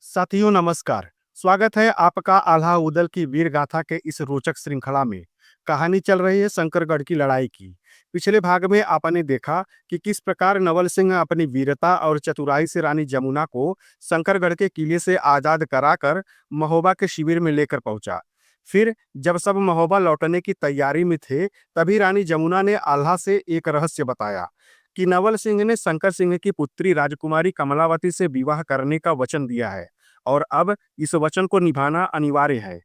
साथियों नमस्कार। स्वागत है आपका आल्हा उदल की वीर गाथा के इस रोचक श्रृंखला में। कहानी चल रही है शंकरगढ़ की लड़ाई की। पिछले भाग में आपने देखा कि किस प्रकार नवल सिंह अपनी वीरता और चतुराई से रानी जमुना को शंकरगढ़ के किले से आजाद कराकर महोबा के शिविर में लेकर पहुंचा। फिर जब सब महोबा लौटने की तैयारी में थे, तभी रानी जमुना ने आल्हा से एक रहस्य बताया कि नवल सिंह ने शंकर सिंह की पुत्री राजकुमारी कमलावती से विवाह करने का वचन दिया है और अब इस वचन को निभाना अनिवार्य है।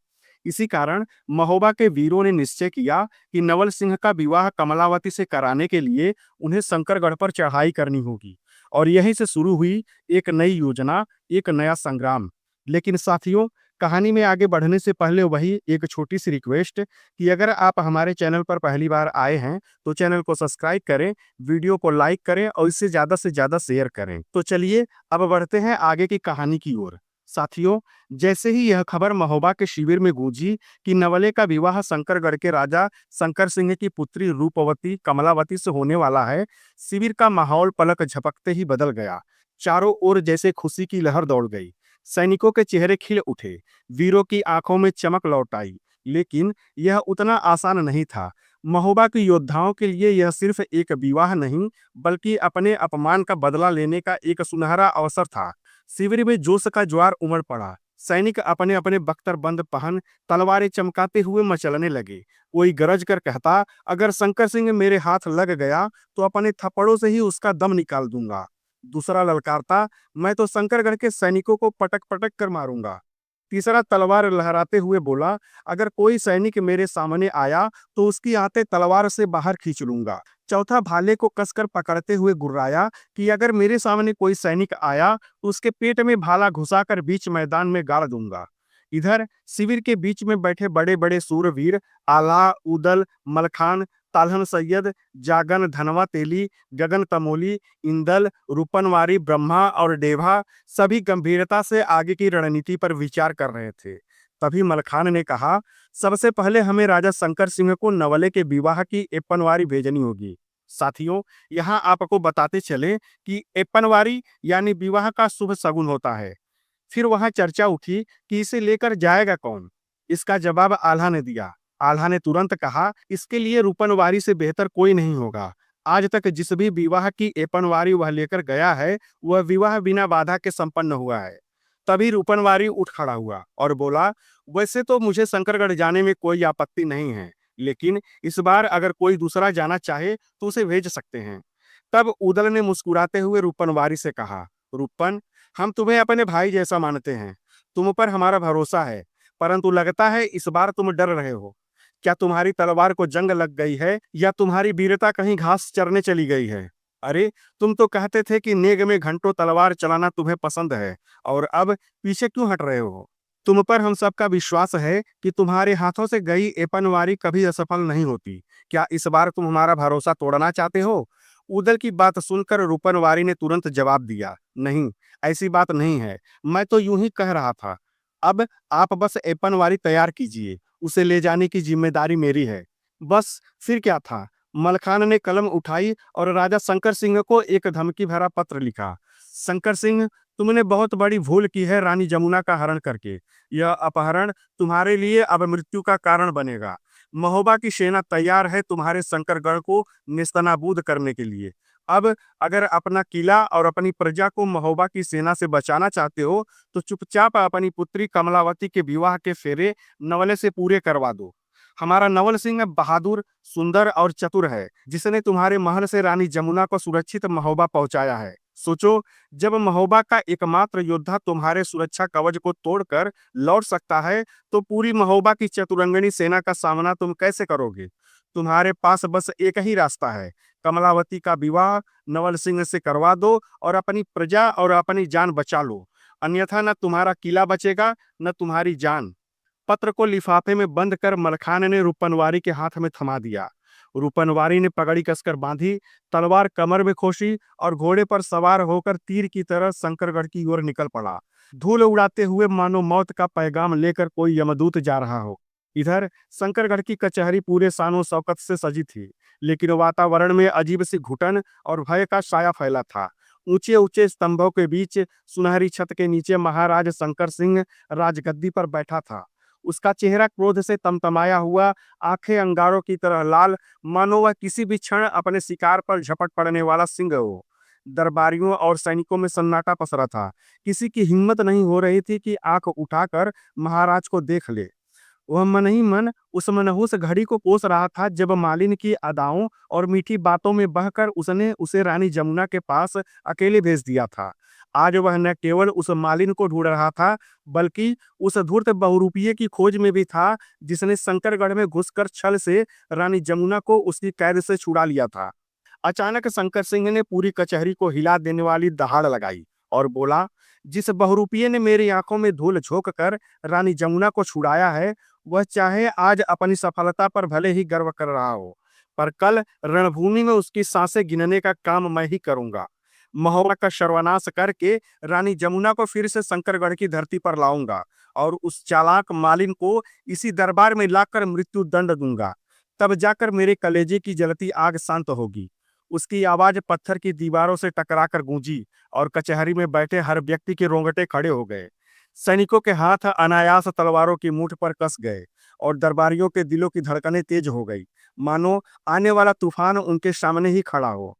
इसी कारण महोबा के वीरों ने निश्चय किया कि नवल सिंह का विवाह कमलावती से कराने के लिए उन्हें शंकरगढ़ पर चढ़ाई करनी होगी और यहीं से शुरू हुई एक नई योजना, एक नया संग्राम। लेकिन साथियों, कहानी में आगे बढ़ने से पहले वही एक छोटी सी रिक्वेस्ट कि अगर आप हमारे चैनल पर पहली बार आए हैं तो चैनल को सब्सक्राइब करें, वीडियो को लाइक करें और इसे ज़्यादा से ज़्यादा शेयर करें। तो चलिए अब बढ़ते हैं आगे की कहानी की ओर। साथियों, जैसे ही यह खबर महोबा के शिविर में गूंजी कि नवले का विवाह शंकरगढ़ के राजा शंकर सिंह की पुत्री रूपवती कमलावती से होने वाला है, शिविर का माहौल पलक झपकते ही बदल गया। चारों ओर जैसे खुशी की लहर दौड़ गई। सैनिकों के चेहरे खिल उठे, वीरों की आंखों में चमक लौट आई। लेकिन यह उतना आसान नहीं था। महोबा के योद्धाओं के लिए यह सिर्फ एक विवाह नहीं, बल्कि अपने अपमान का बदला लेने का एक सुनहरा अवसर था। शिविर में जोश का ज्वार उमड़ पड़ा। सैनिक अपने अपने बख्तरबंद पहन तलवारें चमकाते हुए मचलने लगे। कोई गरज कर कहता, अगर शंकर सिंह मेरे हाथ लग गया तो अपने थप्पड़ों से ही उसका दम निकाल दूंगा। दूसरा ललकारता, मैं तो शंकरगढ़ के सैनिकों को पटक पटक कर मारूंगा। तीसरा तलवार लहराते हुए बोला, अगर कोई सैनिक मेरे सामने आया तो उसकी आते तलवार से बाहर खींच लूंगा। चौथा भाले को कसकर पकड़ते हुए गुर्राया कि अगर मेरे सामने कोई सैनिक आया तो उसके पेट में भाला घुसाकर बीच मैदान में गाड़ दूंगा। इधर शिविर के बीच में बैठे बड़े बड़े सूरवीर आला, उदल, मलखान, तालहन सैयद, जागन, धनवा तेली, गगन तमोली, इंदल, रूपनवारी, ब्रह्मा और डेभा सभी गंभीरता से आगे की रणनीति पर विचार कर रहे थे। तभी मलखान ने कहा, सबसे पहले हमें राजा शंकर सिंह को नवले के विवाह की एपनवारी भेजनी होगी। साथियों, यहाँ आपको बताते चले कि एपनवारी यानी विवाह का शुभ शगुन होता है। फिर वहां चर्चा उठी कि इसे लेकर जाएगा कौन। इसका जवाब आल्हा ने दिया। आल्हा ने तुरंत कहा, इसके लिए रूपनवारी से बेहतर कोई नहीं होगा। आज तक जिस भी विवाह की एपनवारी वह लेकर गया है, वह विवाह बिना बाधा के संपन्न हुआ है। तभी रूपनवारी उठ खड़ा हुआ और बोला, वैसे तो मुझे शंकरगढ़ जाने में कोई आपत्ति नहीं है, लेकिन इस बार अगर कोई दूसरा जाना चाहे तो उसे भेज सकते हैं। तब उदल ने मुस्कुराते हुए रूपनवारी से कहा, रूपन, हम तुम्हें अपने भाई जैसा मानते हैं। तुम पर हमारा भरोसा है, परंतु लगता है इस बार तुम डर रहे हो। क्या तुम्हारी तलवार को जंग लग गई है या तुम्हारी वीरता कहीं घास चरने चली गई है? अरे, तुम तो कहते थे कि नेग में घंटों तलवार चलाना तुम्हें पसंद है, और अब पीछे क्यों हट रहे हो? तुम पर हम सबका विश्वास है कि तुम्हारे हाथों से गई एपनवारी कभी असफल नहीं होती। क्या इस बार तुम हमारा भरोसा तोड़ना चाहते हो? उदल की बात सुनकर रूपनवारी ने तुरंत जवाब दिया, नहीं, ऐसी बात नहीं है। मैं तो यूं ही कह रहा था। अब आप बस एपनवारी तैयार कीजिए, उसे ले जाने की जिम्मेदारी मेरी है। बस, फिर क्या था। मलखान ने कलम उठाई और राजा शंकर सिंह को एक धमकी भरा पत्र लिखा। शंकर सिंह, तुमने बहुत बड़ी भूल की है रानी जमुना का हरण करके। यह अपहरण तुम्हारे लिए अब मृत्यु का कारण बनेगा। महोबा की सेना तैयार है तुम्हारे शंकरगढ़ को नेस्तनाबूद करने के लिए। अब अगर अपना किला और अपनी प्रजा को महोबा की सेना से बचाना चाहते हो तो चुपचाप अपनी पुत्री कमलावती के विवाह के फेरे नवले से पूरे करवा दो। हमारा नवल सिंह बहादुर, सुंदर और चतुर है, जिसने तुम्हारे महल से रानी जमुना को सुरक्षित महोबा पहुंचाया है। सोचो, जब महोबा का एकमात्र योद्धा तुम्हारे सुरक्षा कवच को तोड़कर लौट सकता है, तो पूरी महोबा की चतुरंगनी सेना का सामना तुम कैसे करोगे? तुम्हारे पास बस एक ही रास्ता है, कमलावती का विवाह नवल सिंह से करवा दो और अपनी प्रजा और अपनी जान बचा लो। अन्यथा न तुम्हारा किला बचेगा, न तुम्हारी जान। पत्र को लिफाफे में बंद कर मलखान ने रूपनवारी के हाथ में थमा दिया। रूपनवारी ने पगड़ी कसकर बांधी, तलवार कमर में खोसी और घोड़े पर सवार होकर तीर की तरह शंकरगढ़ की ओर निकल पड़ा। धूल उड़ाते हुए मानो मौत का पैगाम लेकर कोई यमदूत जा रहा हो। इधर शंकरगढ़ की कचहरी पूरे शानो शौकत से सजी थी, लेकिन वातावरण में अजीब सी घुटन और भय का साया फैला था। ऊंचे ऊंचे स्तंभों के बीच सुनहरी छत के नीचे महाराज शंकर सिंह राजगद्दी पर बैठा था। उसका चेहरा क्रोध से तमतमाया हुआ, आंखें अंगारों की तरह लाल, मानो वह किसी भी क्षण अपने शिकार पर झपट पड़ने वाला सिंह हो। दरबारियों और सैनिकों में सन्नाटा पसरा था। किसी की हिम्मत नहीं हो रही थी कि आंख उठाकर महाराज को देख ले। वह मन ही मन उस मनहूस घड़ी को कोस रहा था जब मालिन की अदाओं और मीठी बातों में बहकर उसने उसे रानी जमुना के पास अकेले भेज दिया था। आज वह न केवल उस मालिन को ढूंढ रहा था, बल्कि उस धूर्त बहुरूपिये की खोज में भी था, जिसने शंकरगढ़ में घुसकर छल से रानी जमुना को उसकी कैद से छुड़ा लिया था। अचानक शंकर सिंह ने पूरी कचहरी को हिला देने वाली दहाड़ लगाई और बोला, जिस बहुरूपिये ने मेरी आंखों में धूल झोंक कर रानी जमुना को छुड़ाया है, वह चाहे आज अपनी सफलता पर भले ही गर्व कर रहा हो, पर कल रणभूमि में उसकी सांसें गिनने का काम मैं ही करूंगा। महोबा का सर्वनाश करके रानी जमुना को फिर से शंकरगढ़ की धरती पर लाऊंगा और उस चालाक मालिन को इसी दरबार में लाकर मृत्यु दंड दूंगा। तब जाकर मेरे कलेजे की जलती आग शांत होगी। उसकी आवाज पत्थर की दीवारों से टकराकर गूंजी और कचहरी में बैठे हर व्यक्ति के रोंगटे खड़े हो गए। सैनिकों के हाथ अनायास तलवारों की मूठ पर कस गए और दरबारियों के दिलों की धड़कनें तेज हो गई, मानो आने वाला तूफान उनके सामने ही खड़ा हो।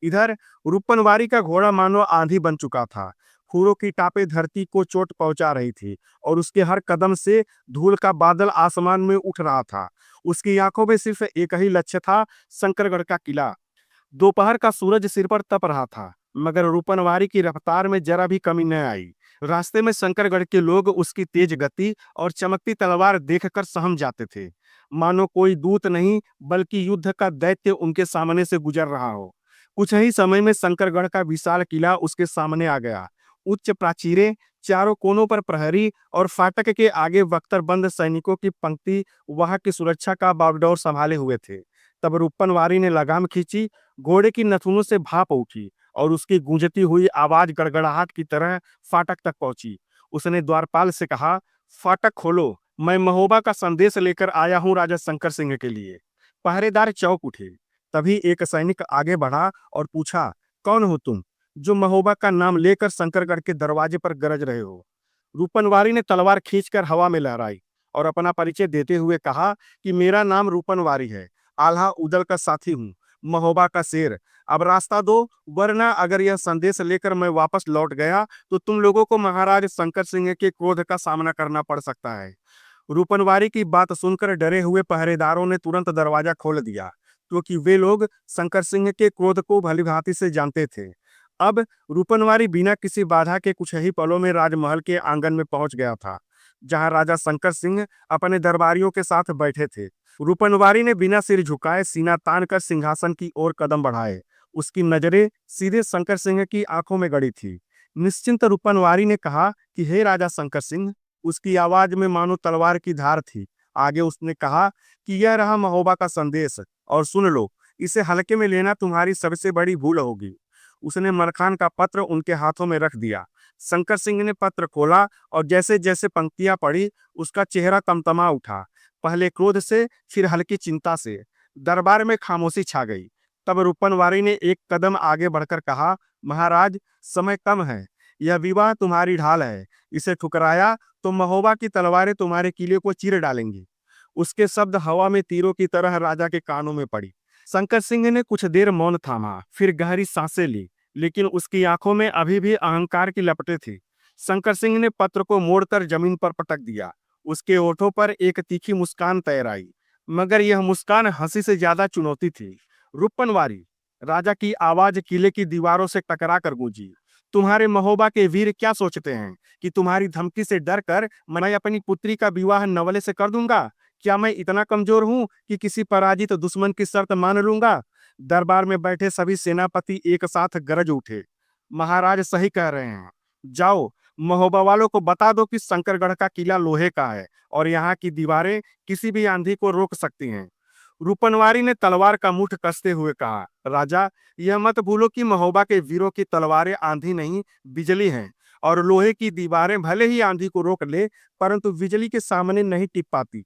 इधर रूपनवारी का घोड़ा मानो आंधी बन चुका था। फूलों की टापे धरती को चोट पहुंचा रही थी और उसके हर कदम से धूल का बादल आसमान में उठ रहा था। उसकी आंखों में सिर्फ एक ही लक्ष्य था, शंकरगढ़ का किला। दोपहर का सूरज सिर पर तप रहा था, मगर रूपनवारी की रफ्तार में जरा भी कमी न आई। रास्ते में शंकरगढ़ के लोग उसकी तेज गति और चमकती तलवार देखकर सहम जाते थे, मानो कोई दूत नहीं बल्कि युद्ध का दैत्य उनके सामने से गुजर रहा हो। कुछ ही समय में शंकरगढ़ का विशाल किला उसके सामने आ गया। उच्च प्राचीरें, चारों कोनों पर प्रहरी और फाटक के आगे बख्तरबंद सैनिकों की पंक्ति वहां की सुरक्षा का बागडोर संभाले हुए थे। तब रूपनवारी ने लगाम खींची, घोड़े की नथुनों से भाप उठी और उसकी गूंजती हुई आवाज गड़गड़ाहट की तरह फाटक तक पहुंची। उसने द्वारपाल से कहा, फाटक खोलो, मैं महोबा का संदेश लेकर आया हूं राजा शंकर सिंह के लिए। पहरेदार चौंक उठे। तभी एक सैनिक आगे बढ़ा और पूछा, कौन हो तुम, जो महोबा का नाम लेकर शंकरगढ़ के दरवाजे पर गरज रहे हो? रूपनवारी ने तलवार खींचकर हवा में लहराई और अपना परिचय देते हुए कहा कि मेरा नाम रूपनवारी है, आल्हा उदल का साथी हूँ, महोबा का शेर। अब रास्ता दो, वरना अगर यह संदेश लेकर मैं वापस लौट गया तो तुम लोगों को महाराज शंकर सिंह के क्रोध का सामना करना पड़ सकता है। रूपनवारी की बात सुनकर डरे हुए पहरेदारों ने तुरंत दरवाजा खोल दिया, क्योंकि वे लोग शंकर सिंह के क्रोध को भलीभांति से जानते थे। अब रूपनवारी बिना किसी बाधा के कुछ ही पलों में राजमहल के आंगन में पहुंच गया था, जहां राजा शंकर सिंह अपने दरबारियों के साथ बैठे थे। रूपनवारी ने बिना सिर झुकाए सीना तान कर सिंहासन की ओर कदम बढ़ाए। उसकी नजरें सीधे शंकर सिंह की आंखों में गड़ी थी। निश्चिंत रूपनवारी ने कहा कि हे राजा शंकर सिंह। उसकी आवाज में मानो तलवार की धार थी। आगे उसने कहा कि यह रहा महोबा का संदेश, और सुन लो, इसे हल्के में लेना तुम्हारी सबसे बड़ी भूल होगी। उसने मरखान का पत्र उनके हाथों में रख दिया। शंकर सिंह ने पत्र खोला और जैसे जैसे पंक्तियां पढ़ी, उसका चेहरा तमतमा उठा, पहले क्रोध से, फिर हल्की चिंता से। दरबार में खामोशी छा गई। तब रूपनवारी ने एक कदम आगे बढ़कर कहा, महाराज, समय कम है। यह विवाह तुम्हारी ढाल है। इसे ठुकराया तो महोबा की तलवारें तुम्हारे किले को चीर डालेंगी। उसके शब्द हवा में तीरों की तरह राजा के कानों में पड़ी। शंकर सिंह ने कुछ देर मौन थामा, फिर गहरी सांसें ली, लेकिन उसकी आंखों में अभी भी अहंकार की लपटें थी। शंकर सिंह ने पत्र को मोड़कर जमीन पर पटक दिया। उसके होठों पर एक तीखी मुस्कान तैर आई, मगर यह मुस्कान हंसी से ज्यादा चुनौती थी। रूपनवारी, राजा की आवाज किले की दीवारों से टकरा कर गूंजी, तुम्हारे महोबा के वीर क्या सोचते हैं कि तुम्हारी धमकी से डरकर मैं अपनी पुत्री का विवाह नवले से कर दूंगा? क्या मैं इतना कमजोर हूं कि किसी पराजित दुश्मन की शर्त मान लूंगा? दरबार में बैठे सभी सेनापति एक साथ गरज उठे। महाराज सही कह रहे हैं। जाओ, महोबा वालों को बता दो कि शंकरगढ़ का किला लोहे का है और यहाँ की दीवारें किसी भी आंधी को रोक सकती हैं। रूपनवारी ने तलवार का मुठ कसते हुए कहा, राजा, यह मत भूलो कि महोबा के वीरों की तलवारें आंधी नहीं, बिजली हैं, और लोहे की दीवारें भले ही आंधी को रोक ले, परंतु बिजली के सामने नहीं टिक पाती।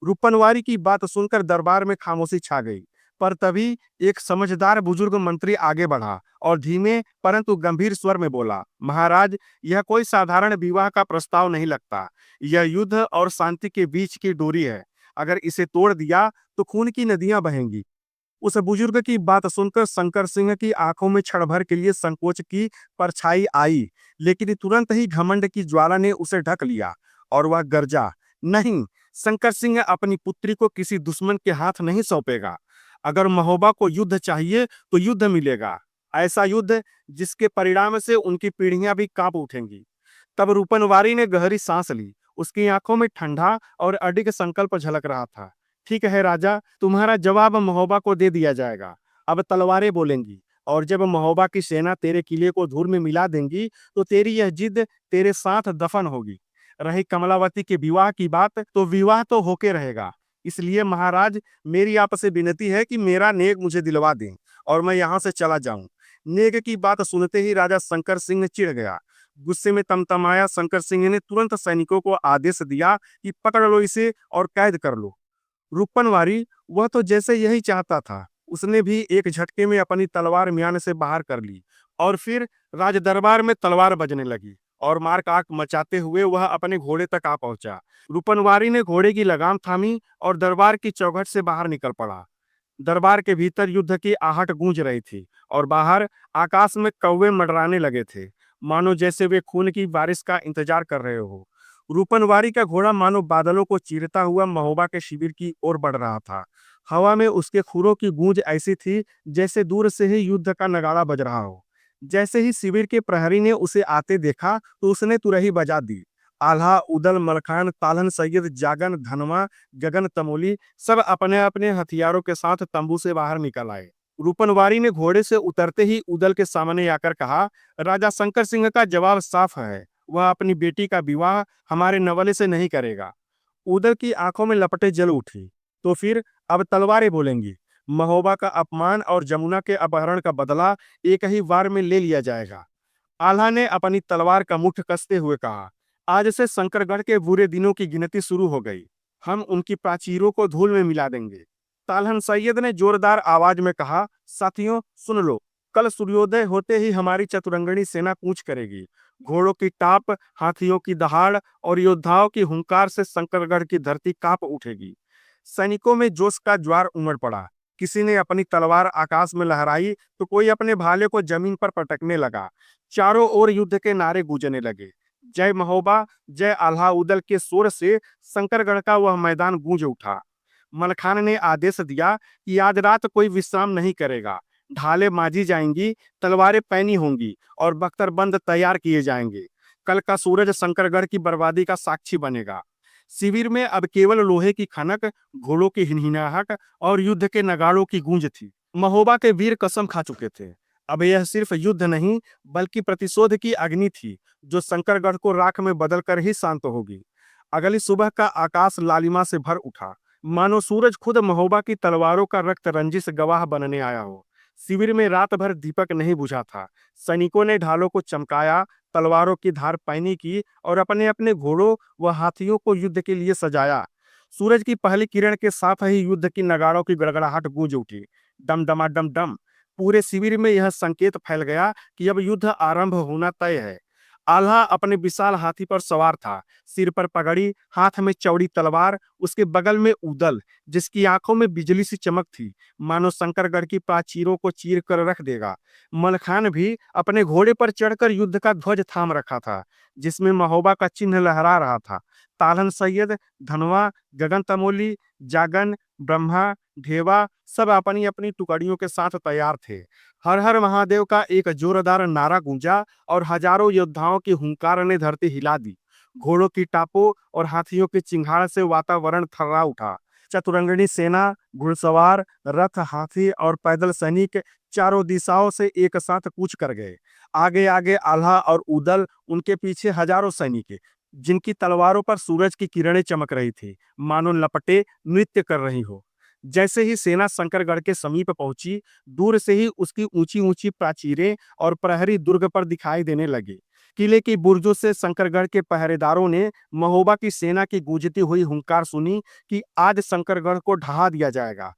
रूपनवारी की बात सुनकर दरबार में खामोशी छा गई। पर तभी एक समझदार बुजुर्ग मंत्री आगे बढ़ा और धीमे परंतु गंभीर स्वर में बोला, महाराज, यह कोई साधारण विवाह का प्रस्ताव नहीं लगता। यह युद्ध और शांति के बीच की डोरी है। अगर इसे तोड़ दिया तो खून की नदियां बहेंगी। उस बुजुर्ग की बात सुनकर शंकर सिंह की आंखों में क्षण भर के लिए संकोच की परछाई आई, लेकिन तुरंत ही घमंड की ज्वाला ने उसे ढक लिया और वह गरजा, नहीं, शंकर सिंह अपनी पुत्री को किसी दुश्मन के हाथ नहीं सौंपेगा। अगर महोबा को युद्ध चाहिए तो युद्ध मिलेगा, ऐसा युद्ध जिसके परिणाम से उनकी पीढ़ियां भी कांप उठेंगी। तब रूपनवारी ने गहरी सांस ली। उसकी आंखों में ठंडा और अडिग संकल्प झलक रहा था। ठीक है राजा, तुम्हारा जवाब महोबा को दे दिया जाएगा। अब तलवारें बोलेंगी, और जब महोबा की सेना तेरे किले को धूल में मिला देंगी तो तेरी यह जिद तेरे साथ दफन होगी। रही कमलावती के विवाह की बात, तो विवाह तो होके रहेगा। इसलिए महाराज, मेरी आपसे विनती है कि मेरा नेक मुझे दिलवा दें और मैं यहाँ से चला जाऊं। नेक की बात सुनते ही राजा शंकर सिंह चिढ़ गया। गुस्से में तमतमाया शंकर सिंह ने तुरंत सैनिकों को आदेश दिया कि पकड़ लो इसे और कैद कर लो। रूपनवारी, वह तो जैसे यही चाहता था। उसने भी एक झटके में अपनी तलवार म्यान से बाहर कर ली और फिर राजदरबार में तलवार बजने लगी और मार काट मचाते हुए वह अपने घोड़े तक आ पहुंचा। रूपनवारी ने घोड़े की लगाम थामी और दरबार की चौखट से बाहर निकल पड़ा। दरबार के भीतर युद्ध की आहट गूंज रही थी और बाहर आकाश में कौवे मंडराने लगे थे, मानो जैसे वे खून की बारिश का इंतजार कर रहे हो। रूपनवारी का घोड़ा मानो बादलों को चीरता हुआ महोबा के शिविर की ओर बढ़ रहा था। हवा में उसके खुरों की गूंज ऐसी थी जैसे दूर से ही युद्ध का नगाड़ा बज रहा हो। जैसे ही शिविर के प्रहरी ने उसे आते देखा तो उसने तुरही बजा दी। आल्हा, उदल, मलखान, तालन सैयद, जागन, धनवा, गगन तमोली सब अपने अपने हथियारों के साथ तंबू से बाहर निकल आए। रूपनवारी ने घोड़े से उतरते ही उदल के सामने आकर कहा, राजा शंकर सिंह का जवाब साफ है। वह अपनी बेटी का विवाह हमारे नवले से नहीं करेगा। उदल की आंखों में लपटें जल उठी। तो फिर अब तलवारें बोलेंगी। महोबा का अपमान और जमुना के अपहरण का बदला एक ही वार में ले लिया जाएगा। आल्हा ने अपनी तलवार का मुठ कसते हुए कहा, आज से शंकरगढ़ के बुरे दिनों की गिनती शुरू हो गई। हम उनकी प्राचीरों को धूल में मिला देंगे। तालहन सैयद ने जोरदार आवाज में कहा, साथियों सुन लो, कल सूर्योदय होते ही हमारी चतुरंगनी सेना कूच करेगी। घोड़ों की टाप, हाथियों की दहाड़ और योद्धाओं की हुंकार से शंकरगढ़ की धरती कांप उठेगी। सैनिकों में जोश का ज्वार उमड़ पड़ा। किसी ने अपनी तलवार आकाश में लहराई तो कोई अपने भाले को जमीन पर पटकने लगा। चारों ओर युद्ध के नारे गूंजने लगे। जय महोबा, जय आल्हा उदल के शोर से शंकरगढ़ का वह मैदान गूंज उठा। मलखान ने आदेश दिया कि आज रात कोई विश्राम नहीं करेगा। ढालें मांझी जाएंगी, तलवारें पैनी होंगी और बख्तरबंद तैयार किए जाएंगे। कल का सूरज शंकरगढ़ की बर्बादी का साक्षी बनेगा। शिविर में अब केवल लोहे की खनक, घोड़ों की हिनहिनाहट और युद्ध के नगाड़ों की गूंज थी। महोबा के वीर कसम खा चुके थे। अब यह सिर्फ युद्ध नहीं बल्कि प्रतिशोध की अग्नि थी, जो शंकरगढ़ को राख में बदलकर ही शांत होगी। अगली सुबह का आकाश लालिमा से भर उठा, मानो सूरज खुद महोबा की तलवारों का रक्त रंजिश गवाह बनने आया हो। शिविर में रात भर दीपक नहीं बुझा था। सैनिकों ने ढालों को चमकाया, तलवारों की धार पैनी की और अपने अपने घोड़ों व हाथियों को युद्ध के लिए सजाया। सूरज की पहली किरण के साथ ही युद्ध की नगाड़ों की गड़गड़ाहट गूंज उठी। डम डमा डम डम। पूरे शिविर में यह संकेत फैल गया कि अब युद्ध आरंभ होना तय है। आल्हा अपने विशाल हाथी पर सवार था, सिर पर पगड़ी, हाथ में चौड़ी तलवार। उसके बगल में उदल, जिसकी आंखों में बिजली सी चमक थी, मानो शंकरगढ़ की प्राचीरों को चीर कर रख देगा। मलखान भी अपने घोड़े पर चढ़कर युद्ध का ध्वज थाम रखा था, जिसमें महोबा का चिन्ह लहरा रहा था। तालन सैयद, धनवा, गगन तमोली, जागन, ब्रह्मा, ढेवा सब अपनी अपनी टुकड़ियों के साथ तैयार थे। हर हर महादेव का एक जोरदार नारा गूंजा और हजारों योद्धाओं की हुंकार ने धरती हिला दी। घोड़ों की टापों और हाथियों की चिंगाड़ से वातावरण थर्रा उठा। चतुरंगनी सेना, घुड़सवार, रथ, हाथी और पैदल सैनिक चारों दिशाओं से एक साथ कूच कर गए। आगे आगे आल्हा और उदल, उनके पीछे हजारों सैनिक, जिनकी तलवारों पर सूरज की किरणें चमक रही थी, मानो लपटे नृत्य कर रही हो। जैसे ही सेना शंकरगढ़ के समीप पहुंची, दूर से ही उसकी ऊंची ऊंची प्राचीरें और प्रहरी दुर्ग पर दिखाई देने लगे। किले की बुर्जों से शंकरगढ़ के पहरेदारों ने महोबा की सेना की गूंजती हुई हुंकार सुनी कि आज शंकरगढ़ को ढहा दिया जाएगा।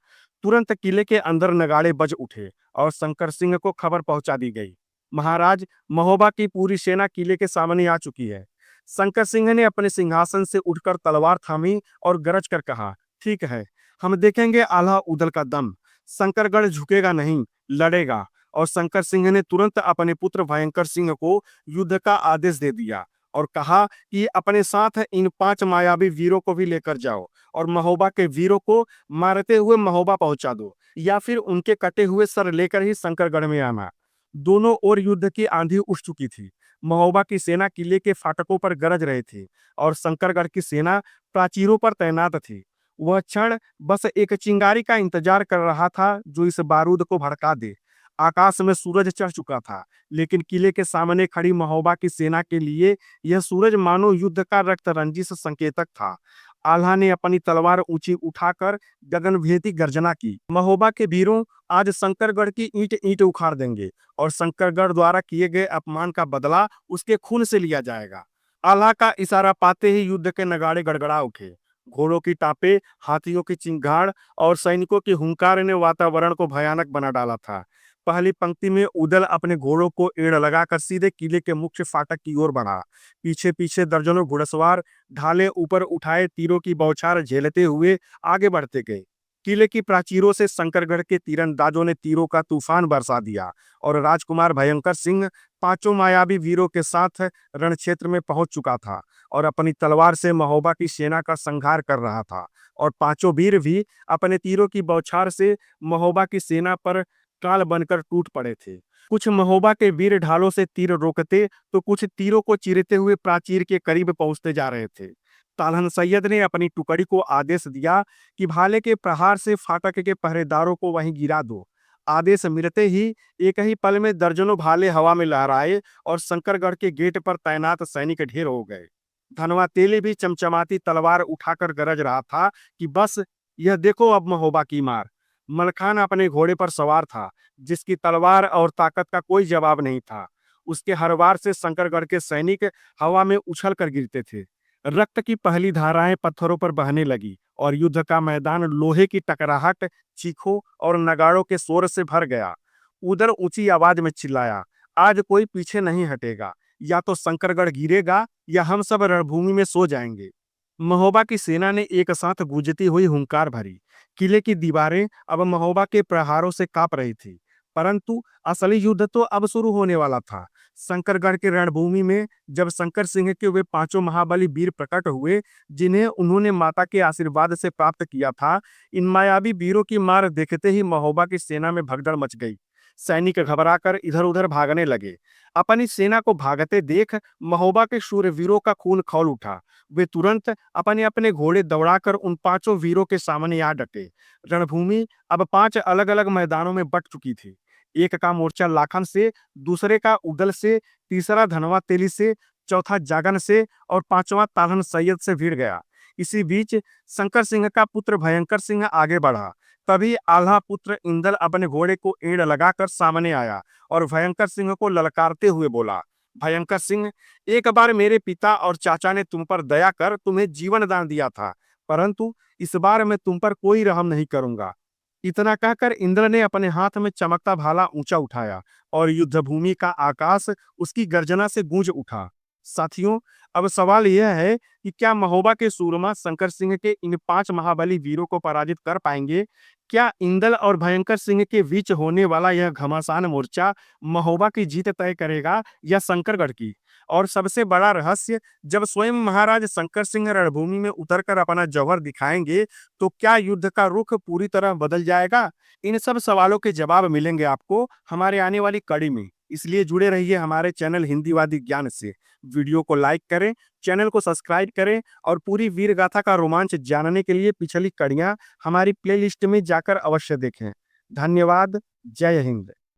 तुरंत किले के अंदर नगाड़े बज उठे और शंकर सिंह को खबर पहुंचा दी गई। महाराज, महोबा की पूरी सेना किले के सामने आ चुकी है। शंकर सिंह ने अपने सिंहासन से उठकर तलवार थामी और गरज कर कहा, ठीक है, हम देखेंगे आल्हा उदल का दम। शंकरगढ़ झुकेगा नहीं, लड़ेगा। और शंकर सिंह ने तुरंत अपने पुत्र भयंकर सिंह को युद्ध का आदेश दे दिया और कहा कि अपने साथ इन 5 मायावी वीरों को भी लेकर जाओ और महोबा के वीरों को मारते हुए महोबा पहुंचा दो, या फिर उनके कटे हुए सर लेकर ही शंकरगढ़ में आना। दोनों ओर युद्ध की आंधी उठ चुकी थी। महोबा की सेना किले के फाटकों पर गरज रही थी और शंकरगढ़ की सेना प्राचीरों पर तैनात थी। वह क्षण बस एक चिंगारी का इंतजार कर रहा था जो इस बारूद को भड़का दे। आकाश में सूरज चढ़ चुका था, लेकिन किले के सामने खड़ी महोबा की सेना के लिए यह सूरज मानो युद्ध का रक्तरंजित संकेतक था। आल्हा ने अपनी तलवार ऊंची उठाकर गगनभेदी गर्जना की, महोबा के वीरों, आज शंकरगढ़ की ईंट ईंट उखाड़ देंगे और शंकरगढ़ द्वारा किए गए अपमान का बदला उसके खून से लिया जाएगा। आल्हा का इशारा पाते ही युद्ध के नगाड़े गड़गड़ा उठे। घोड़ों की टापे, हाथियों की चिंगाड़ और सैनिकों की हुंकार ने वातावरण को भयानक बना डाला था। पहली पंक्ति में उदल अपने घोड़ों को एड़ लगाकर सीधे किले के मुख्य फाटक की ओर बढ़ा। पीछे पीछे दर्जनों घुड़सवार ढाले ऊपर उठाए तीरों की बौछार झेलते हुए आगे बढ़ते गए। किले की प्राचीरों से शंकरगढ़ के तीरंदाजों ने तीरों का तूफान बरसा दिया और राजकुमार भयंकर सिंह 5 मायावी वीरों के साथ रण क्षेत्र में पहुंच चुका था और अपनी तलवार से महोबा की सेना का संहार कर रहा था। और 5 वीर भी अपने तीरों की बौछार से महोबा की सेना पर काल बनकर टूट पड़े थे। कुछ महोबा के वीर ढालों से तीर रोकते तो कुछ तीरों को चीरते हुए प्राचीर के करीब पहुंचते जा रहे थे। तालहन सैयद ने अपनी टुकड़ी को आदेश दिया कि भाले के प्रहार से फाटक के पहरेदारों को वहीं गिरा दो। आदेश मिलते ही एक ही पल में दर्जनों भाले हवा में लहराए और शंकरगढ़ के गेट पर तैनात सैनिक ढेर हो गए। धनवा तेली भी चमचमाती तलवार उठाकर गरज रहा था कि बस, यह देखो अब महोबा की मार। मलखान अपने घोड़े पर सवार था, जिसकी तलवार और ताकत का कोई जवाब नहीं था। उसके हर वार से शंकरगढ़ के सैनिक हवा में उछल कर गिरते थे। रक्त की पहली धाराएं पत्थरों पर बहने लगी और युद्ध का मैदान लोहे की टकराहट, चीखों और नगाड़ों के शोर से भर गया। उधर ऊंची आवाज में चिल्लाया, आज कोई पीछे नहीं हटेगा, या तो शंकरगढ़ गिरेगा या हम सब रणभूमि में सो जाएंगे। महोबा की सेना ने एक साथ गूंजती हुई हुंकार भरी। किले की दीवारें अब महोबा के प्रहारों से कांप रही थी, परंतु असली युद्ध तो अब शुरू होने वाला था। शंकरगढ़ की रणभूमि में जब शंकर सिंह के वे 5 महाबली वीर प्रकट हुए, जिन्हें उन्होंने माता के आशीर्वाद से प्राप्त किया था, इन मायावी वीरों की मार देखते ही महोबा की सेना में भगदड़ मच गई। सैनिक घबराकर इधर-उधर भागने लगे। अपनी सेना को भागते देख महोबा के शूरवीरों का खून खौल उठा। वे तुरंत अपने-अपने घोड़े दौड़ाकर उन 5 वीरों के सामने आ डटे। रणभूमि अब 5 अलग-अलग मैदानों में बट चुकी थी। एक का मोर्चा लाखन से, दूसरे का उदल से, तीसरा धनवा तेली से, चौथा जागन से और 5वां तालहन सैयद से भिड़ गया। इसी बीच शंकर सिंह का पुत्र भयंकर सिंह आगे बढ़ा। तभी आल्हा पुत्र इंदल अपने घोड़े को एड़ लगाकर सामने आया और भयंकर सिंह को ललकारते हुए बोला, भयंकर सिंह, एक बार मेरे पिता और चाचा ने तुम पर दया कर तुम्हें जीवन दान दिया था, परंतु इस बार मैं तुम पर कोई रहम नहीं करूंगा। इतना कहकर इंद्र ने अपने हाथ में चमकता भाला ऊंचा उठाया और युद्ध भूमि का आकाश उसकी गर्जना से गूंज उठा। साथियों, अब सवाल यह है कि क्या महोबा के सूरमा शंकर सिंह के इन 5 महाबली वीरों को पराजित कर पाएंगे? क्या इंदल और भयंकर सिंह के बीच होने वाला यह घमासान मोर्चा महोबा की जीत तय करेगा या शंकरगढ़ की? और सबसे बड़ा रहस्य, जब स्वयं महाराज शंकर सिंह रणभूमि में उतरकर अपना जौहर दिखाएंगे, तो क्या युद्ध का रुख पूरी तरह बदल जाएगा? इन सब सवालों के जवाब मिलेंगे आपको हमारे आने वाली कड़ी में। इसलिए जुड़े रहिए हमारे चैनल हिंदीवादी ज्ञान से। वीडियो को लाइक करें, चैनल को सब्सक्राइब करें और पूरी वीर गाथा का रोमांच जानने के लिए पिछली कड़ियां हमारी प्लेलिस्ट में जाकर अवश्य देखें। धन्यवाद। जय हिंद।